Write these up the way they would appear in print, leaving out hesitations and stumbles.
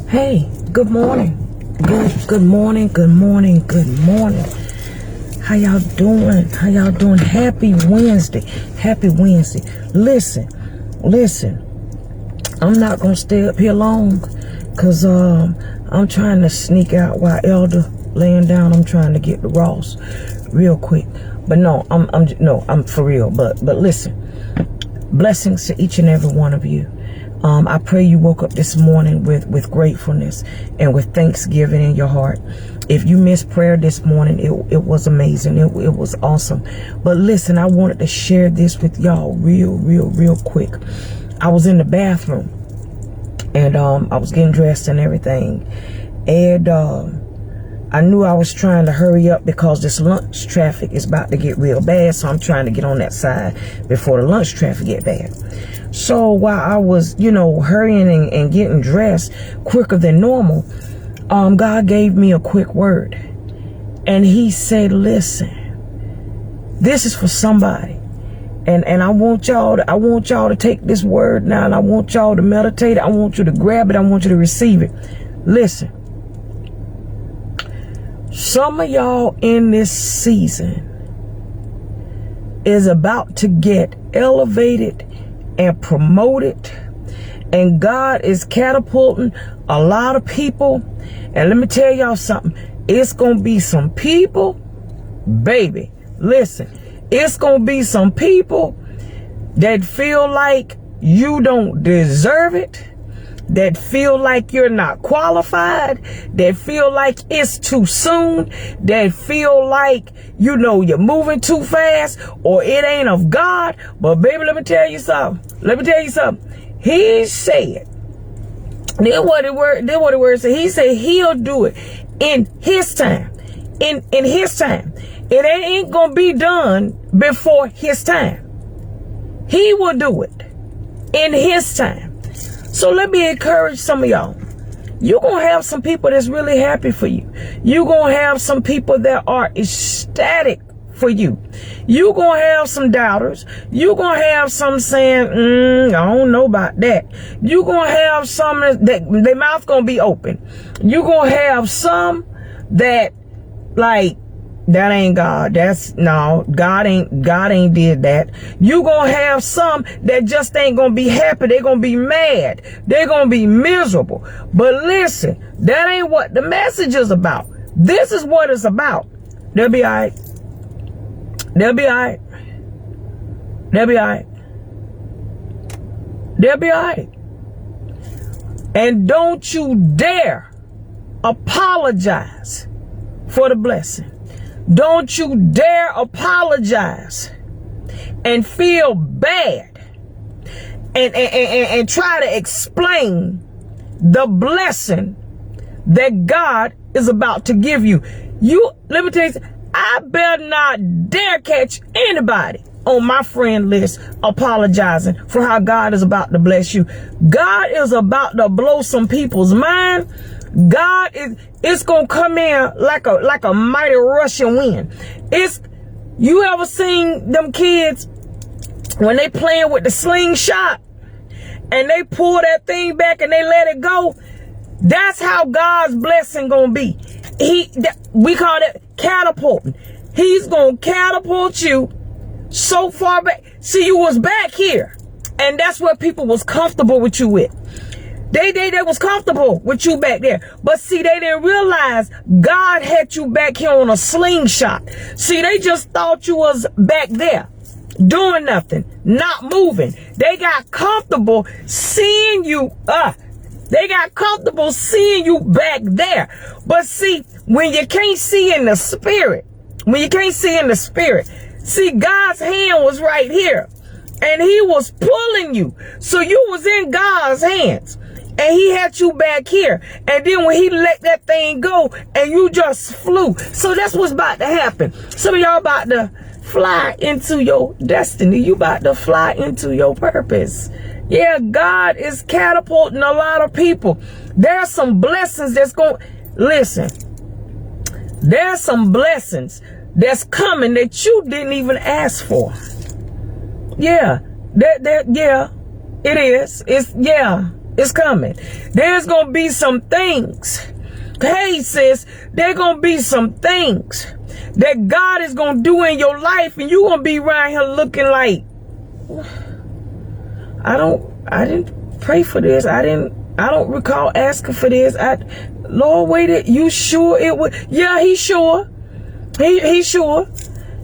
Hey, good morning. Good morning. How y'all doing? Happy Wednesday. Listen. I'm not gonna stay up here long, cause I'm trying to sneak out while Elder laying down. I'm trying to get the Ross real quick. But no, I'm for real. But listen, blessings to each and every one of you. I pray you woke up this morning with gratefulness and with thanksgiving in your heart. If you missed prayer this morning, it was amazing. It was awesome. But listen, I wanted to share this with y'all real quick. I was in the bathroom and I was getting dressed and everything. And I knew I was trying to hurry up because this lunch traffic is about to get real bad. So I'm trying to get on that side before the lunch traffic get bad. So while I was, hurrying and getting dressed quicker than normal, God gave me a quick word. And he said, listen, this is for somebody. And I want y'all to take this word now, and I want y'all to meditate it. I want you to grab it. I want you to receive it. Listen, some of y'all in this season is about to get elevated and promoted, and God is catapulting a lot of people. And let me tell y'all something, it's gonna be some people, baby, listen, it's gonna be some people that feel like you don't deserve it, that feel like you're not qualified, that feel like it's too soon, that feel like, you're moving too fast, or it ain't of God. But baby, let me tell you something. He said, then what the word said, he said he'll do it in his time. In his time. It ain't gonna be done before his time. He will do it in his time. So let me encourage some of y'all. You're going to have some people that's really happy for you. You're going to have some people that are ecstatic for you. You're going to have some doubters. You're going to have some saying, I don't know about that. You're going to have some that their mouth going to be open. You're going to have some that like, that ain't God. God ain't did that. You gonna have some that just ain't gonna be happy. They're gonna be mad. They're gonna be miserable. But listen, that ain't what the message is about. This is what it's about. They'll be all right. They'll be all right. They'll be all right. They'll be all right. And don't you dare apologize for the blessing. Don't you dare apologize and feel bad and try to explain the blessing that God is about to give you. Let me tell you, I better not dare catch anybody on my friend list apologizing for how God is about to bless you. God is about to blow some people's mind. God it's gonna come in like a mighty rushing wind. You ever seen them kids when they playing with the slingshot and they pull that thing back and they let it go? That's how God's blessing gonna be. We call it catapulting. He's gonna catapult you so far back. See, you was back here, and that's what people was comfortable with you with. They was comfortable with you back there. But see, they didn't realize God had you back here on a slingshot. See, they just thought you was back there doing nothing, not moving. They got comfortable seeing you. They got comfortable seeing you back there. But see, when you can't see in the spirit, see, God's hand was right here. And he was pulling you. So you was in God's hands. And he had you back here. And then when he let that thing go, and you just flew. So that's what's about to happen. Some of y'all about to fly into your destiny. You about to fly into your purpose. Yeah, God is catapulting a lot of people. There's some blessings that's going... Listen. There's some blessings that's coming that you didn't even ask for. Yeah. Yeah. It is. It's coming. There's going to be some things. Hey, sis, there's going to be some things that God is going to do in your life, and you're going to be around here looking like, I didn't pray for this. I don't recall asking for this. Lord, wait, you sure it would? Yeah, he's sure. He's sure.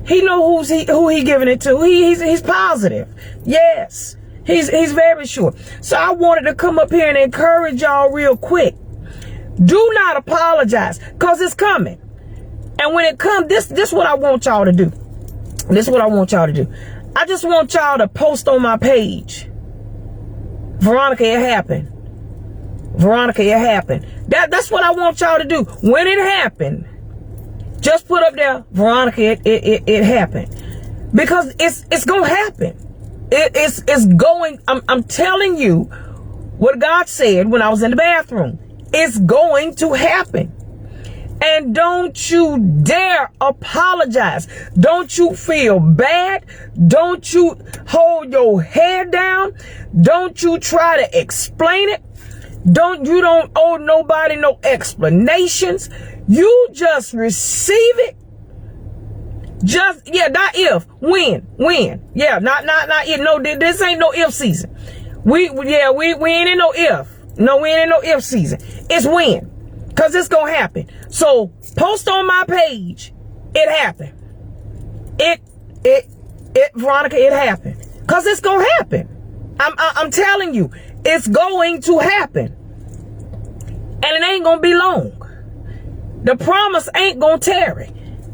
He know who he giving it to. He's positive. Yes. He's very sure. So I wanted to come up here and encourage y'all real quick. Do not apologize, because it's coming. And when it comes, this is what I want y'all to do. This is what I want y'all to do. I just want y'all to post on my page, Veronica, it happened. Veronica, it happened. That's what I want y'all to do. When it happened, just put up there, Veronica, it happened. Because it's gonna happen. It's going, I'm telling you what God said when I was in the bathroom. It's going to happen. And don't you dare apologize. Don't you feel bad. Don't you hold your head down. Don't you try to explain it. You don't owe nobody no explanations. You just receive it. Just, yeah, not if, when. Yeah, not if. No, this ain't no if season. We ain't in no if. No, we ain't in no if season. It's when. Because it's going to happen. So, post on my page, it happened. Veronica, it happened. Because it's going to happen. I'm telling you, it's going to happen. And it ain't going to be long. The promise ain't going to tarry.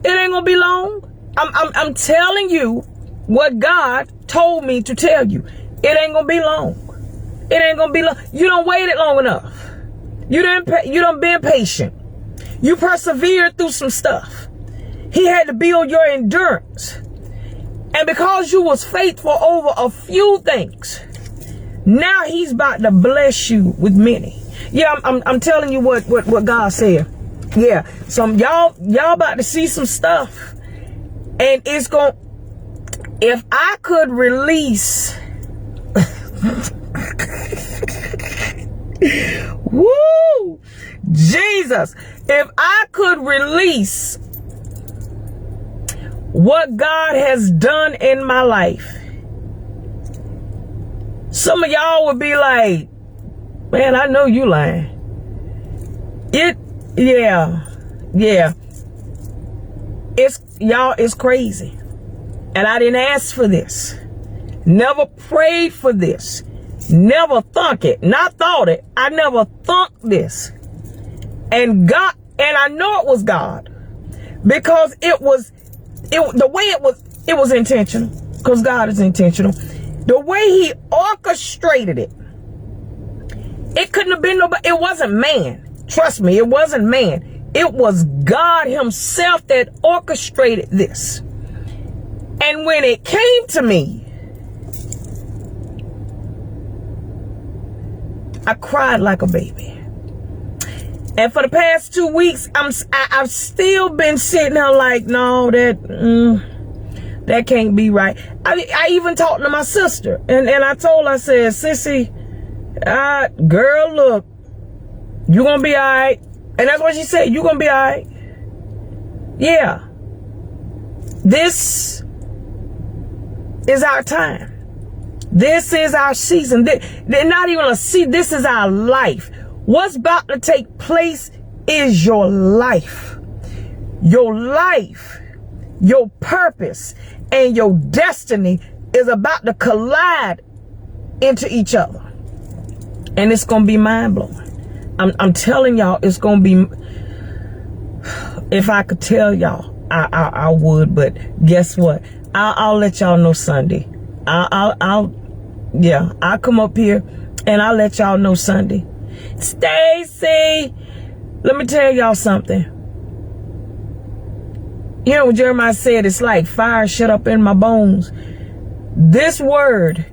It ain't going to be long. I'm telling you what God told me to tell you. It ain't going to be long. It ain't going to be long. You don't waited long enough. You done been patient. You persevered through some stuff. He had to build your endurance. And because you was faithful over a few things, now he's about to bless you with many. Yeah, I'm telling you what God said. Yeah, y'all about to see some stuff. And it's going, if I could release woo, Jesus, if I could release what God has done in my life, some of y'all would be like, man, I know you lying. Yeah. It's crazy. And I didn't ask for this. Never prayed for this. Never thunk it. Not thought it. I never thunk this. And God, and I know it was God. Because it was intentional. Because God is intentional. The way he orchestrated it. It couldn't have been nobody. It wasn't man. Trust me, it wasn't man. It was God himself that orchestrated this. And when it came to me, I cried like a baby. And for the past 2 weeks, I've still been sitting there like, no, that can't be right. I even talked to my sister, and I told her, I said, Sissy, girl, look, you gonna be all right. And that's what she said, you gonna be all right. Yeah. This is our time. This is our season. They're not even a season. This is our life. What's about to take place is your life. Your life, your purpose, and your destiny is about to collide into each other. And it's going to be mind-blowing. I'm telling y'all, it's going to be, if I could tell y'all, I would, but guess what? I'll let y'all know Sunday. I'll come up here and I'll let y'all know Sunday. Stacy, let me tell y'all something. You know what Jeremiah said? It's like fire shut up in my bones. This word,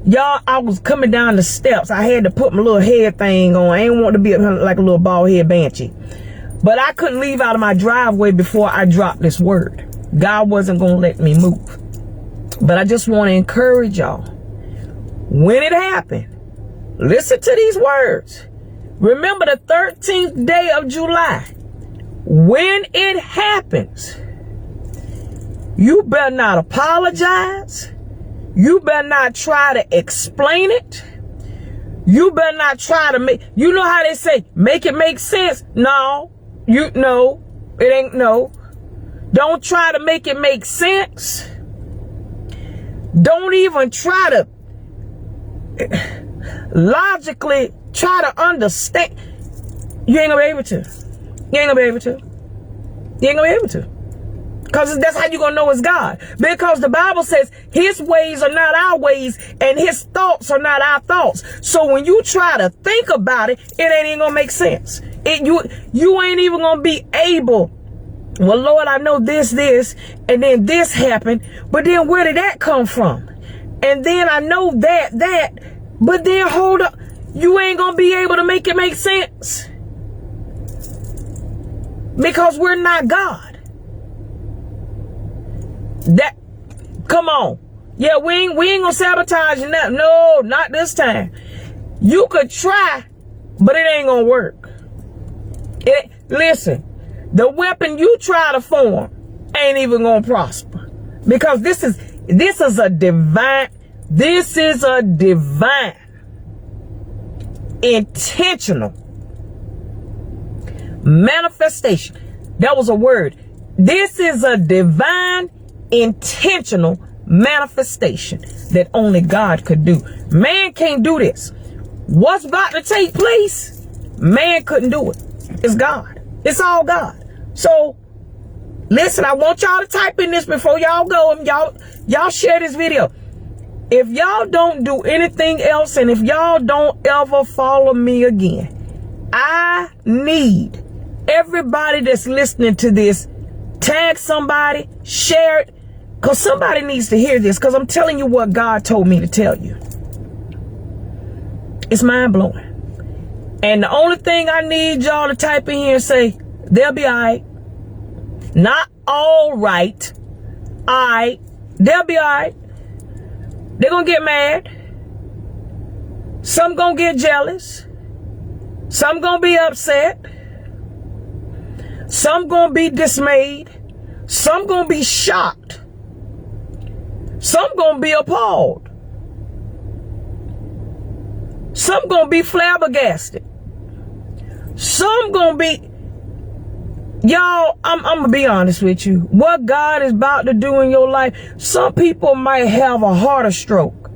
y'all, I was coming down the steps. I had to put my little head thing on. I ain't want to be like a little bald head banshee. But I couldn't leave out of my driveway before I dropped this word. God wasn't going to let me move. But I just want to encourage y'all. When it happened, Listen to these words. Remember the 13th day of July. When it happens, you better not apologize. You better not try to explain it. You better not try to make, you know how they say, make it make sense. No, it ain't no. Don't try to make it make sense. Don't even try to logically try to understand. You ain't gonna be able to. You ain't gonna be able to. You ain't gonna be able to. Because that's how you're going to know it's God. Because the Bible says his ways are not our ways and his thoughts are not our thoughts. So when you try to think about it, it ain't even going to make sense. You ain't even going to be able. Well, Lord, I know this, and then this happened. But then where did that come from? And then I know that. But then hold up. You ain't going to be able to make it make sense. Because we're not God. Come on. Yeah, we ain't gonna sabotage you now. No, not this time. You could try, but it ain't gonna work. Listen, the weapon you try to form ain't even gonna prosper. Because this is a divine intentional manifestation. That was a word. This is a divine intentional manifestation that only God could do. Man can't do this. What's about to take place, man couldn't do it. It's God. It's all God. So listen, I want y'all to type in this before y'all go, and y'all share this video. If y'all don't do anything else, and if y'all don't ever follow me again, I need everybody that's listening to this, tag somebody, share it, because somebody needs to hear this, because I'm telling you what God told me to tell you. It's mind-blowing. And the only thing I need y'all to type in here and say, they'll be all right. Not all right. All right. They'll be all right. They're going to get mad. Some going to get jealous. Some going to be upset. Some going to be dismayed. Some going to be shocked. Some going to be appalled. Some going to be flabbergasted. Some going to be, y'all, I'm going to be honest with you. What God is about to do in your life, some people might have a heart stroke.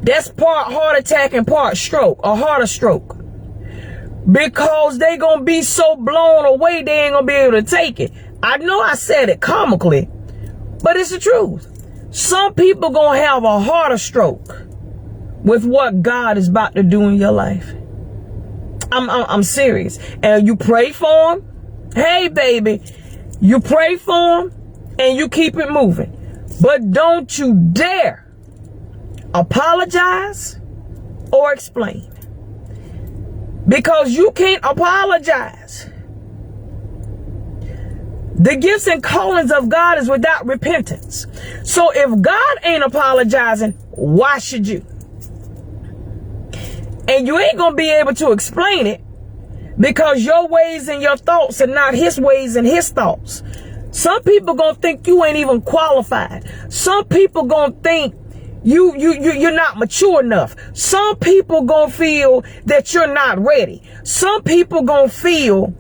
That's part heart attack and part stroke, a heart stroke. Because they going to be so blown away, they ain't going to be able to take it. I know I said it comically, but it's the truth. Some people going to have a heart stroke with what God is about to do in your life. I'm serious. And you pray for them. Hey, baby, you pray for them and you keep it moving. But don't you dare apologize or explain. Because you can't apologize. The gifts and callings of God is without repentance. So if God ain't apologizing, why should you? And you ain't going to be able to explain it because your ways and your thoughts are not his ways and his thoughts. Some people going to think you ain't even qualified. Some people going to think you're not mature enough. Some people going to feel that you're not ready. Some people going to feel,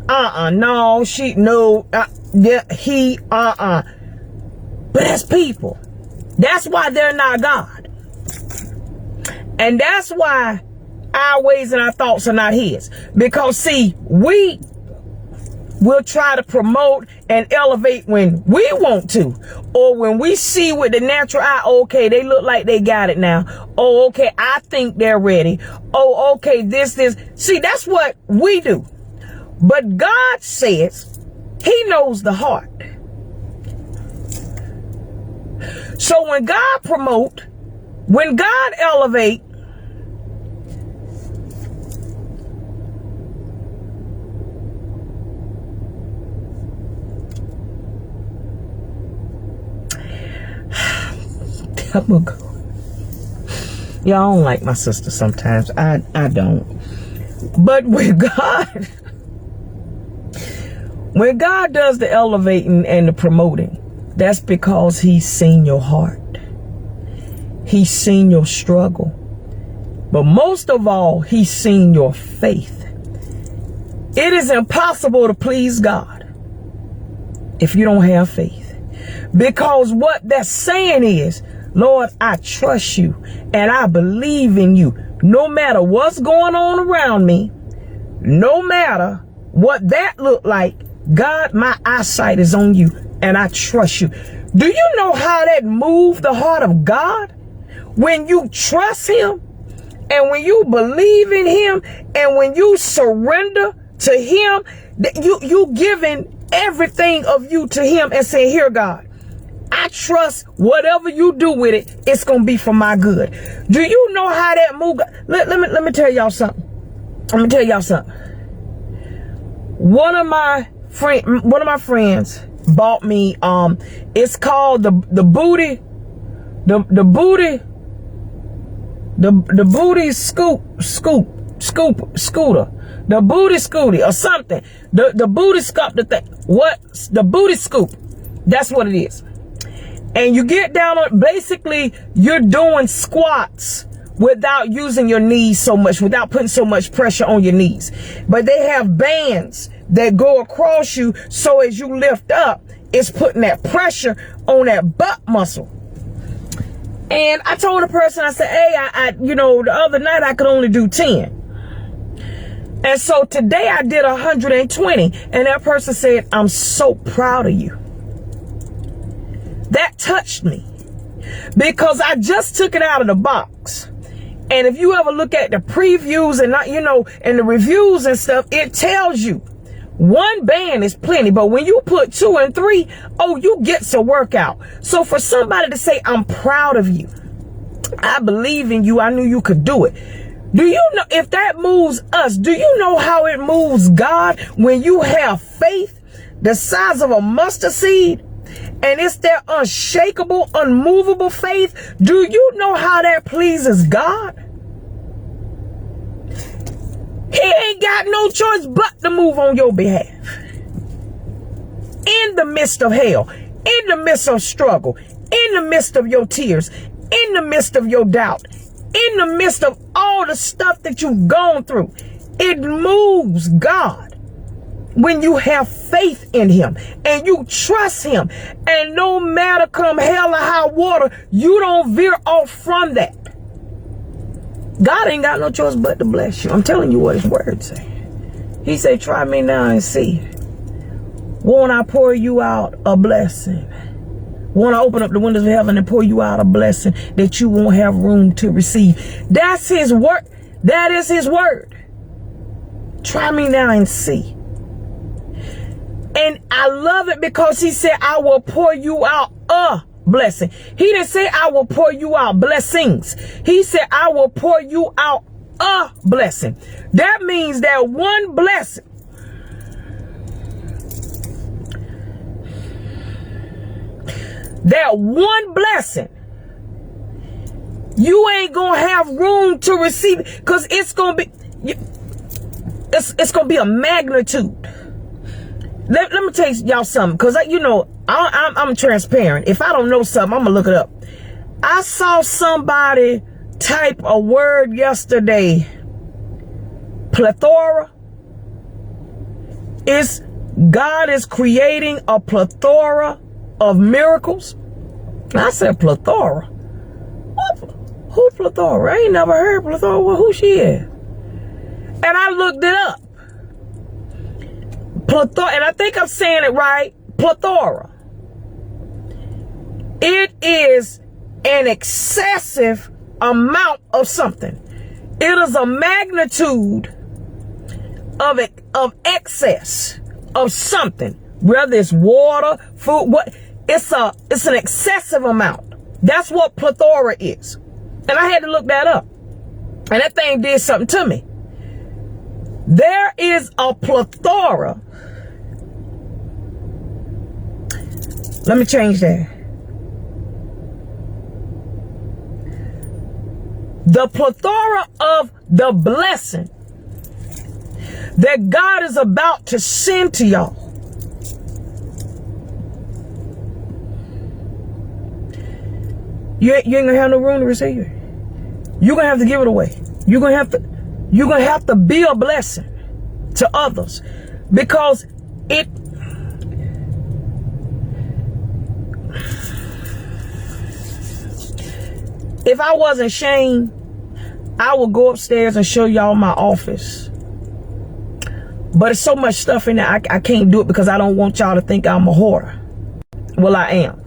no, But that's people. That's why they're not God. And that's why our ways and our thoughts are not his. Because see, we will try to promote and elevate when we want to. Or when we see with the natural eye, okay, they look like they got it now. Oh, okay, I think they're ready. Oh, okay, this. See, that's what we do. But God says he knows the heart. So when God promote, when God elevate, I'm gonna go. Y'all don't like my sister sometimes. I don't. But when God does the elevating and the promoting, that's because he's seen your heart. He's seen your struggle. But most of all, he's seen your faith. It is impossible to please God if you don't have faith. Because what that's saying is, Lord, I trust you and I believe in you. No matter what's going on around me, no matter what that look like, God, my eyesight is on you and I trust you. Do you know how that moved the heart of God? When you trust him and when you believe in him and when you surrender to him, you giving everything of you to him and saying, here, God, I trust whatever you do with it, it's going to be for my good. Do you know how that moved? Let me tell y'all something. Let me tell y'all something. One of my friends bought me, it's called the booty scooter, the booty scooty or something. The booty scoop, the booty scoop. That's what it is. And you get down on, basically you're doing squats without using your knees so much, without putting so much pressure on your knees. But they have bands that go across you, so as you lift up, it's putting that pressure on that butt muscle. And I told the person, I said, hey, I the other night I could only do 10. And so today I did 120. And that person said, I'm so proud of you. That touched me because I just took it out of the box. And if you ever look at the previews and and the reviews and stuff, it tells you one band is plenty, but when you put 2 and 3, you get some workout. So for somebody to say, I'm proud of you, I believe in you, I knew you could do it. Do you know if that moves us? Do you know how it moves God when you have faith the size of a mustard seed? And it's that unshakable, unmovable faith. Do you know how that pleases God? He ain't got no choice but to move on your behalf. In the midst of hell, in the midst of struggle, in the midst of your tears, in the midst of your doubt, in the midst of all the stuff that you've gone through, it moves God when you have faith in him and you trust him. And no matter come hell or high water, you don't veer off from that. God ain't got no choice but to bless you. I'm telling you what his word say. He said, try me now and see. Won't I pour you out a blessing? Won't I open up the windows of heaven and pour you out a blessing that you won't have room to receive? That's his word. That is his word. Try me now and see. And I love it because he said, I will pour you out a blessing. He didn't say I will pour you out blessings. He said, I will pour you out a blessing. That means that one blessing you ain't gonna have room to receive it, because it's gonna be a magnitude. Let me tell y'all something, because I'm transparent. If I don't know something, I'm gonna look it up. I saw somebody type a word yesterday, plethora. God is creating a plethora of miracles. I said plethora. Who plethora? I ain't never heard plethora. Well, who she is? And I looked it up. Plethora, and I think I'm saying it right. Plethora. It is an excessive amount of something. It is a magnitude of excess of something, whether it's water, food, what. It's an excessive amount. That's what plethora is. And I had to look that up. And that thing did something to me. There is a plethora. Let me change that. The plethora of the blessing that God is about to send to y'all. You ain't gonna have no room to receive it. You're gonna have to give it away. You're gonna have to be a blessing to others, because if I wasn't ashamed, I would go upstairs and show y'all my office. But it's so much stuff in there, I can't do it because I don't want y'all to think I'm a whore. Well, I am.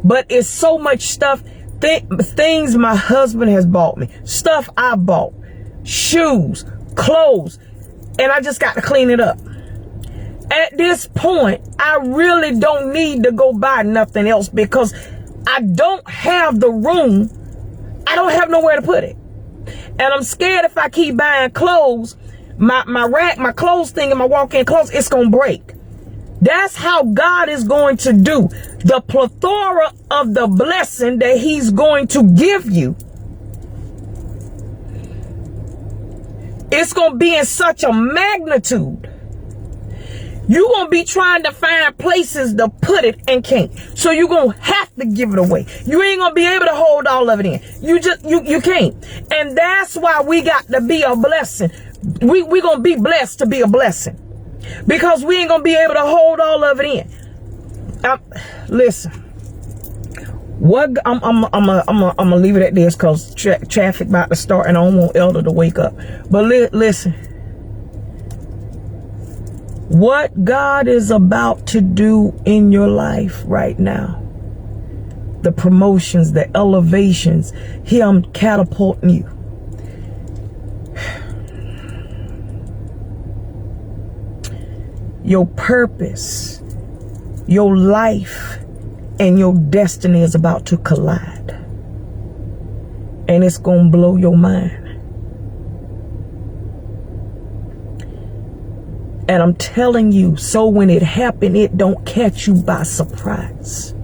But it's so much stuff, things my husband has bought me, stuff I bought, shoes, clothes, and I just got to clean it up. At this point, I really don't need to go buy nothing else because I don't have the room. I don't have nowhere to put it. And I'm scared if I keep buying clothes, my rack, my clothes thing and my walk-in clothes, it's going to break. That's how God is going to do. The plethora of the blessing that he's going to give you, it's going to be in such a magnitude. You're going to be trying to find places to put it and can't. So you're going to have to give it away. You ain't going to be able to hold all of it in. You can't. And that's why we got to be a blessing. We going to be blessed to be a blessing. Because we ain't going to be able to hold all of it in. Listen. What I'm gonna leave it at this because traffic about to start and I don't want Elder to wake up. But listen. What God is about to do in your life right now, the promotions, the elevations, him catapulting you. Your purpose, your life, and your destiny is about to collide. And it's going to blow your mind. And I'm telling you, so when it happened, it don't catch you by surprise.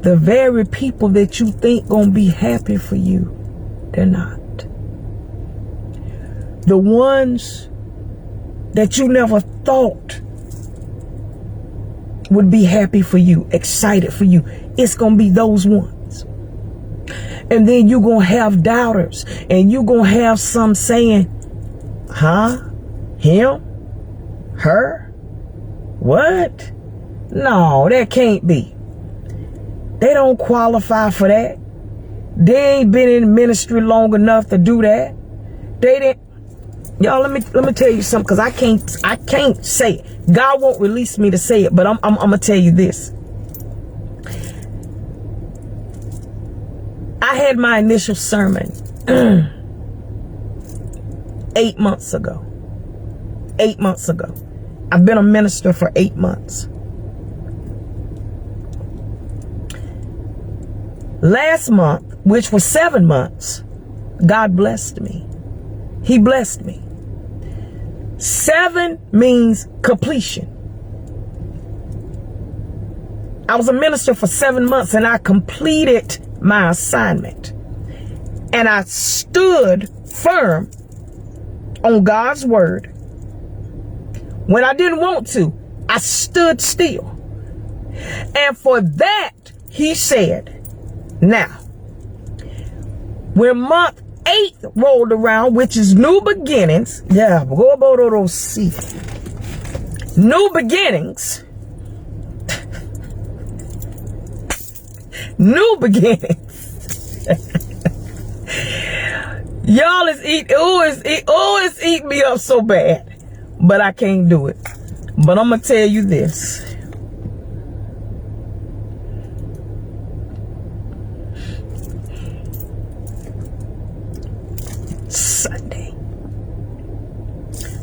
The very people that you think gonna be happy for you, they're not. The ones that you never thought would be happy for you, excited for you, it's gonna be those ones. And then you're gonna have doubters, and you're gonna have some saying, huh? Him? Her? What? No, that can't be. They don't qualify for that. They ain't been in ministry long enough to do that. They didn't. Y'all, let me tell you something, because I can't say it. God won't release me to say it, but I'm gonna tell you this. I had my initial sermon 8 months ago. 8 months ago. I've been a minister for 8 months. Last month, which was 7 months, God blessed me. He blessed me. 7 means completion. I was a minister for 7 months and I completed my assignment. And I stood firm on God's word. When I didn't want to, I stood still. And for that, he said, now, when month 8 rolled around, which is new beginnings, yeah, go about those see. New beginnings. New beginnings. Y'all always eat me up so bad. But I can't do it. But I'm going to tell you this.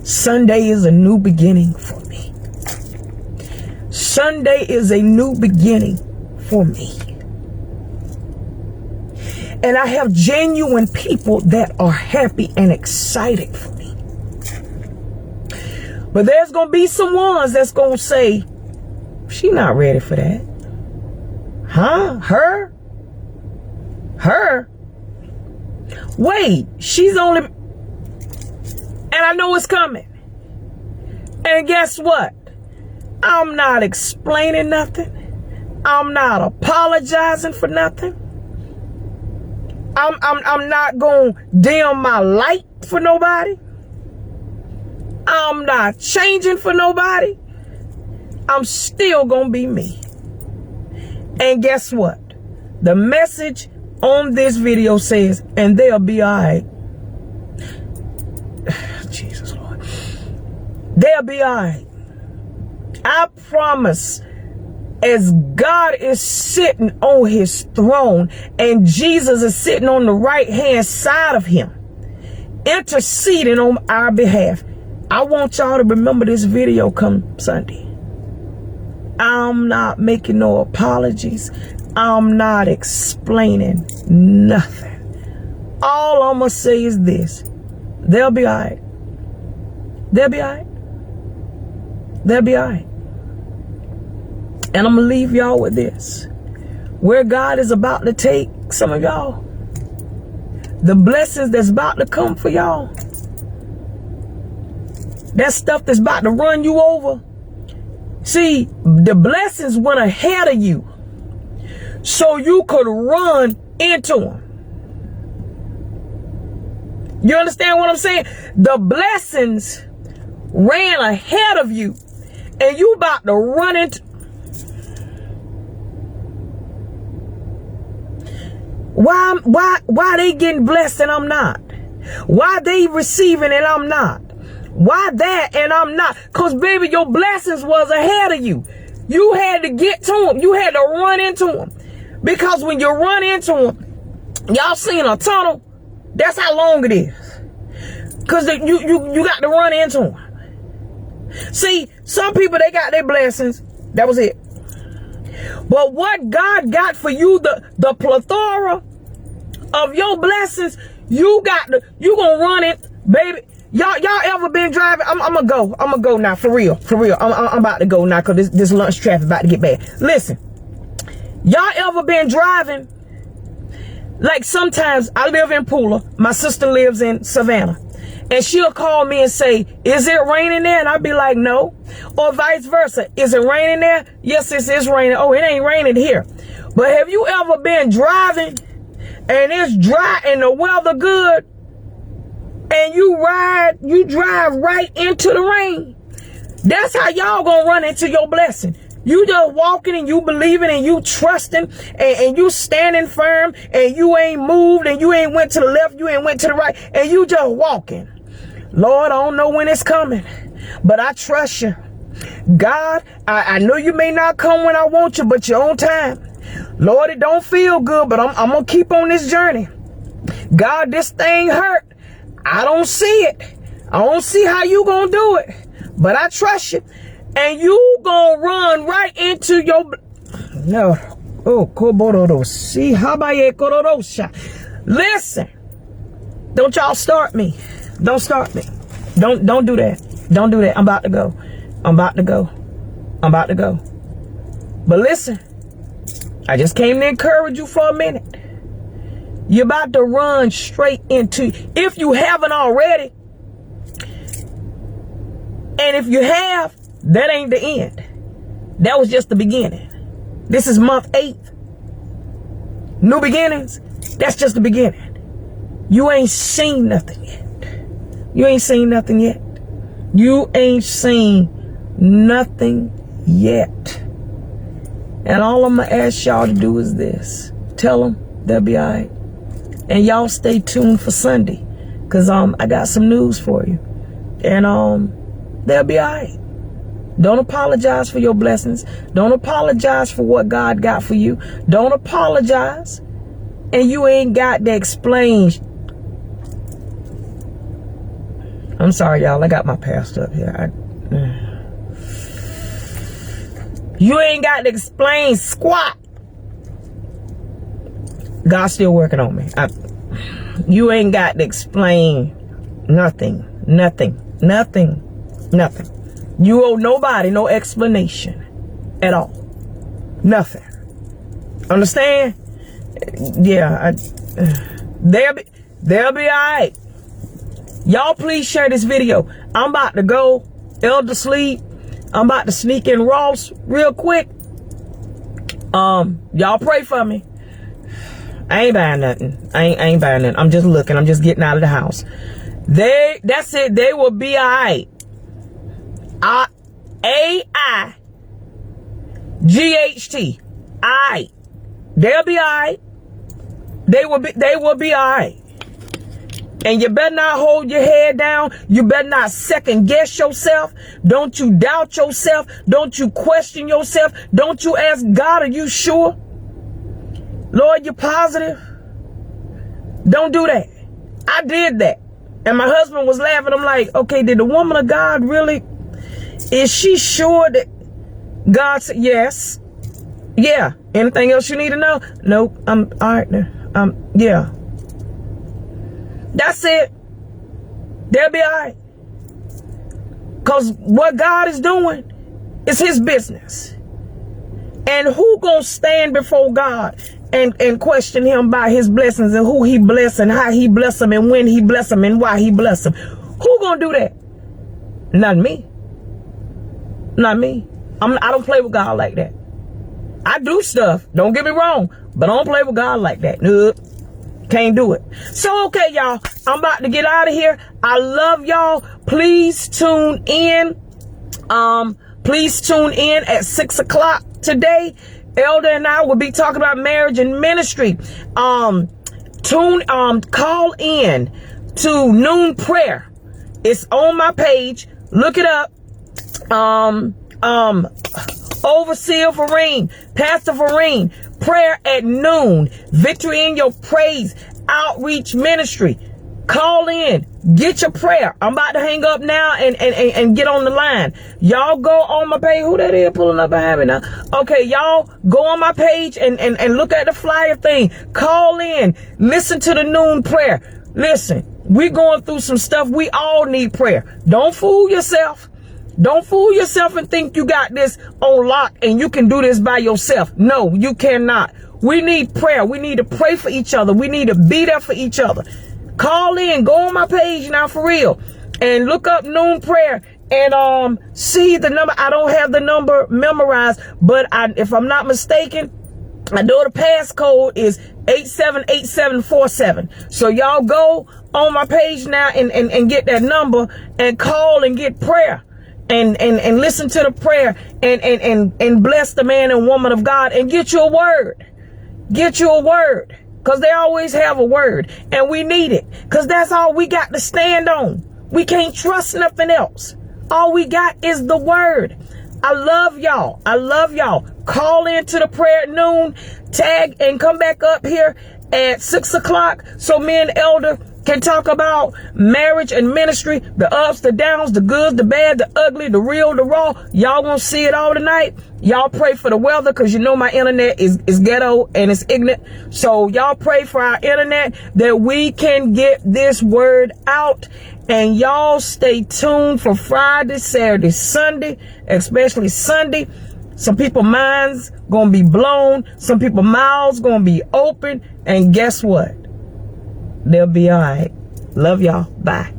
Sunday is a new beginning for me. Sunday is a new beginning for me. And I have genuine people that are happy and excited for me. But there's going to be some ones that's going to say, she not ready for that. Huh? Her? Wait, she's only, and I know it's coming. And guess what? I'm not explaining nothing. I'm not apologizing for nothing. I'm not gonna dim my light for nobody. I'm not changing for nobody. I'm still gonna be me. And guess what? The message on this video says, and they'll be all right. Jesus, Lord. They'll be all right. I promise, as God is sitting on his throne and Jesus is sitting on the right hand side of him, interceding on our behalf, I want y'all to remember this video come Sunday. I'm not making no apologies. I'm not explaining nothing. All I'm going to say is this. They'll be all right. They'll be all right. They'll be all right. And I'm going to leave y'all with this. Where God is about to take some of y'all, the blessings that's about to come for y'all, that stuff that's about to run you over. See, the blessings went ahead of you so you could run into them. You understand what I'm saying? The blessings ran ahead of you and you about to run into. Why they getting blessed and I'm not? Why they receiving and I'm not? Why that and I'm not? Because, baby, your blessings was ahead of you. You had to get to them. You had to run into them. Because when you run into them, y'all seen a tunnel? That's how long it is. Because you got to run into them. See, some people, they got their blessings. That was it. But what God got for you, the plethora of your blessings, you gonna run it, baby. Y'all ever been driving? I'm gonna go now, for real. I'm about to go now because this lunch traffic about to get bad. Listen, y'all ever been driving? Like, sometimes I live in Pooler, my sister lives in Savannah, and she'll call me and say, is it raining there? And I'll be like, no. Or vice versa. Is it raining there? Yes, it is raining. Oh, it ain't raining here. But have you ever been driving and it's dry and the weather good, and you drive right into the rain? That's how y'all gonna run into your blessing. You just walking and you believing and you trusting and you standing firm and you ain't moved and you ain't went to the left, you ain't went to the right, and you just walking. Lord, I don't know when it's coming, but I trust you. God, I know you may not come when I want you, but you're on time. Lord, it don't feel good, but I'm going to keep on this journey. God, this thing hurt. I don't see it. I don't see how you going to do it, but I trust you. And you going to run right into your... No. Oh, see how about listen. Don't y'all start me. Don't start me. Don't do that. Don't do that. I'm about to go. But listen, I just came to encourage you for a minute. You're about to run straight into, if you haven't already, and if you have, that ain't the end. That was just the beginning. This is month 8. New beginnings. That's just the beginning. You ain't seen nothing yet. You ain't seen nothing yet. You ain't seen nothing yet. And all I'm going to ask y'all to do is this. Tell them they'll be all right. And y'all stay tuned for Sunday, because I got some news for you. And they'll be all right. Don't apologize for your blessings. Don't apologize for what God got for you. Don't apologize. And you ain't got to explain. I'm sorry, y'all. I got my pastor up here. You ain't got to explain squat. God's still working on me. You ain't got to explain nothing. You owe nobody no explanation at all. Nothing. Understand? Yeah. They'll be all right. Y'all please share this video. I'm about to go. Elder sleep. I'm about to sneak in Ross real quick. Y'all pray for me. I ain't buying nothing. I ain't buying nothing. I'm just looking. I'm just getting out of the house. That's it. They will be all right. AIGHT. All right. They'll be all right. They will be all right. And you better not hold your head down. You better not second guess yourself. Don't you doubt yourself. Don't you question yourself. Don't you ask God, are you sure? Lord, you positive? Don't do that. I did that. And my husband was laughing. I'm like, okay, did the woman of God really, is she sure that God said yes? Yeah. Anything else you need to know? Nope. I'm all right there. Yeah. That's it. They'll be all right. Because what God is doing is his business. And who gonna stand before God and question him by his blessings and who he bless and how he bless them and when he bless them and why he bless them? Who gonna do that? Not me. Not me. I don't play with God like that. I do stuff, don't get me wrong, but I don't play with God like that. Nope. Can't do it. So, okay, y'all, I'm about to get out of here. I love y'all. Please tune in. Please tune in at 6 o'clock today. Elder and I will be talking about marriage and ministry. Call in to noon prayer. It's on my page. Look it up. Overseer Vereen, Pastor Vereen, prayer at noon, victory in your praise, outreach ministry. Call in, get your prayer. I'm about to hang up now and get on the line. Y'all go on my page. Who that is pulling up behind me now? Okay, y'all go on my page and look at the flyer thing. Call in, listen to the noon prayer. Listen, we're going through some stuff. We all need prayer. Don't fool yourself. Don't fool yourself and think you got this on lock and you can do this by yourself. No, you cannot. We need prayer. We need to pray for each other. We need to be there for each other. Call in. Go on my page now for real. And look up noon prayer and see the number. I don't have the number memorized, but if I'm not mistaken, I know the passcode is 878747. So y'all go on my page now and get that number and call and get prayer. And listen to the prayer and bless the man and woman of God and get you a word. Get you a word. Because they always have a word. And we need it. Because that's all we got to stand on. We can't trust nothing else. All we got is the word. I love y'all. I love y'all. Call into the prayer at noon. Tag and come back up here at 6 o'clock. So me and Elder can talk about marriage and ministry, the ups, the downs, the good, the bad, the ugly, the real, the raw. Y'all gonna see it all tonight. Y'all pray for the weather because you know my internet is ghetto and it's ignorant. So y'all pray for our internet that we can get this word out. And y'all stay tuned for Friday, Saturday, Sunday, especially Sunday. Some people's minds gonna be blown. Some people's mouths gonna be open. And guess what? They'll be all right. Love y'all. Bye.